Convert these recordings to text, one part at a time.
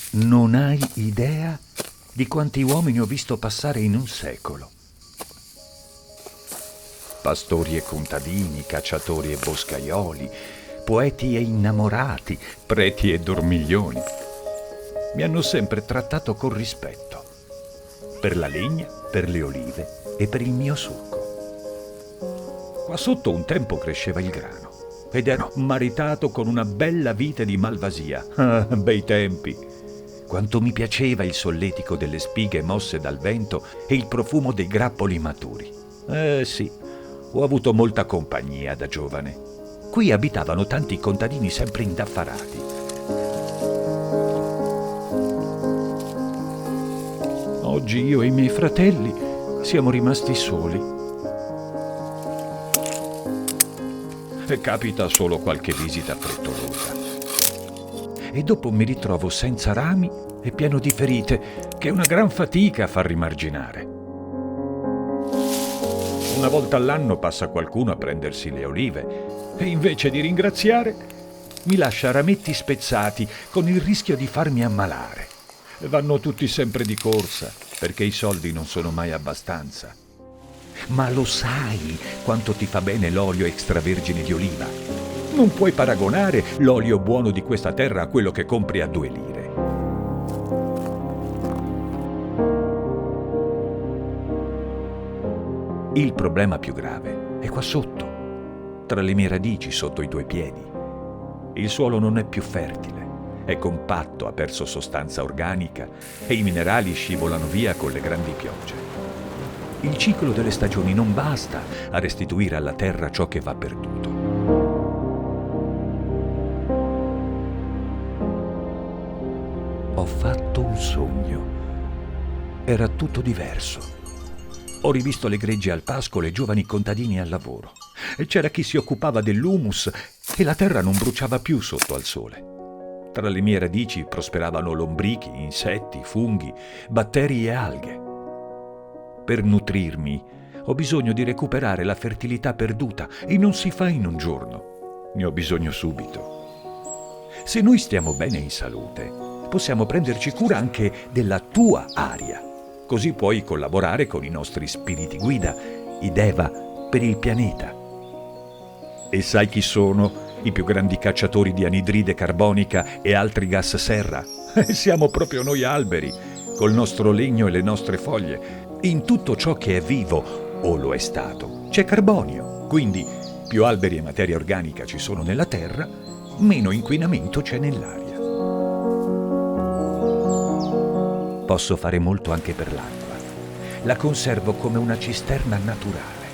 Non hai idea di quanti uomini ho visto passare in un secolo. Pastori e contadini, cacciatori e boscaioli, poeti e innamorati, preti e dormiglioni. Mi hanno sempre trattato con rispetto, per la legna, per le olive e per il mio succo. Qua sotto un tempo cresceva il grano ed ero maritato con una bella vite di malvasia. Ah, bei tempi! Quanto mi piaceva il solletico delle spighe mosse dal vento e il profumo dei grappoli maturi. Sì, ho avuto molta compagnia da giovane. Qui abitavano tanti contadini sempre indaffarati. Oggi io e i miei fratelli siamo rimasti soli. E capita solo qualche visita frettolosa. E dopo mi ritrovo senza rami e pieno di ferite, che è una gran fatica a far rimarginare. Una volta all'anno passa qualcuno a prendersi le olive e invece di ringraziare mi lascia rametti spezzati con il rischio di farmi ammalare. Vanno tutti sempre di corsa perché i soldi non sono mai abbastanza. Ma lo sai quanto ti fa bene l'olio extravergine di oliva? Non puoi paragonare l'olio buono di questa terra a quello che compri a 2 lire. Il problema più grave è qua sotto, tra le mie radici sotto i 2 piedi. Il suolo non è più fertile, è compatto, ha perso sostanza organica e i minerali scivolano via con le grandi piogge. Il ciclo delle stagioni non basta a restituire alla terra ciò che va perduto. Ho fatto un sogno. Era tutto diverso. Ho rivisto le greggi al pascolo e giovani contadini al lavoro. E c'era chi si occupava dell'humus e la terra non bruciava più sotto al sole. Tra le mie radici prosperavano lombrichi, insetti, funghi, batteri e alghe. Per nutrirmi ho bisogno di recuperare la fertilità perduta e non si fa in un giorno. Ne ho bisogno subito. Se noi stiamo bene in salute, possiamo prenderci cura anche della tua aria. Così puoi collaborare con i nostri spiriti guida, i Deva, per il pianeta. E sai chi sono i più grandi cacciatori di anidride carbonica e altri gas serra? Siamo proprio noi alberi, col nostro legno e le nostre foglie. In tutto ciò che è vivo, o lo è stato, c'è carbonio. Quindi, più alberi e materia organica ci sono nella terra, meno inquinamento c'è nell'aria. Posso fare molto anche per l'acqua. La conservo come una cisterna naturale.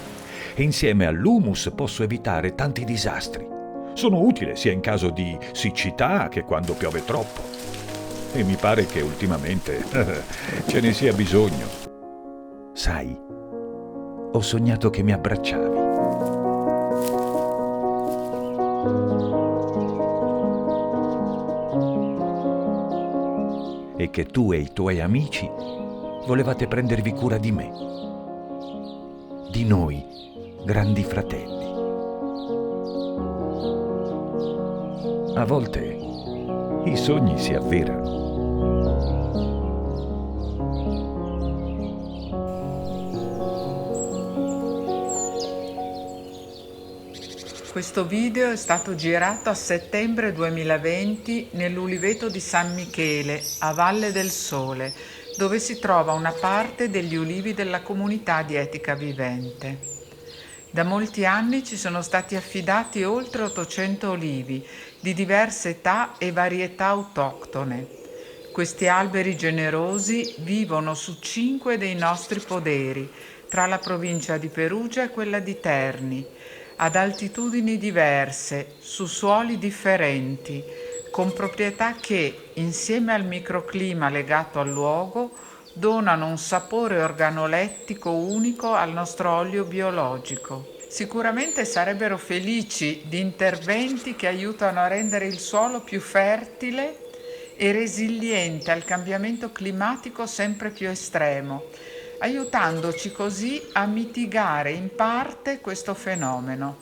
E insieme all'humus posso evitare tanti disastri. Sono utile sia in caso di siccità che quando piove troppo. E mi pare che ultimamente ce ne sia bisogno. Sai, ho sognato che mi abbracciavi. E che tu e i tuoi amici volevate prendervi cura di me. Di noi, grandi fratelli. A volte i sogni si avverano. Questo video è stato girato a settembre 2020 nell'uliveto di San Michele, a Valle del Sole, dove si trova una parte degli ulivi della comunità di Etica Vivente. Da molti anni ci sono stati affidati oltre 800 olivi di diverse età e varietà autoctone. Questi alberi generosi vivono su 5 dei nostri poderi, tra la provincia di Perugia e quella di Terni, ad altitudini diverse, su suoli differenti, con proprietà che, insieme al microclima legato al luogo, donano un sapore organolettico unico al nostro olio biologico. Sicuramente sarebbero felici di interventi che aiutano a rendere il suolo più fertile e resiliente al cambiamento climatico sempre più estremo, aiutandoci così a mitigare in parte questo fenomeno.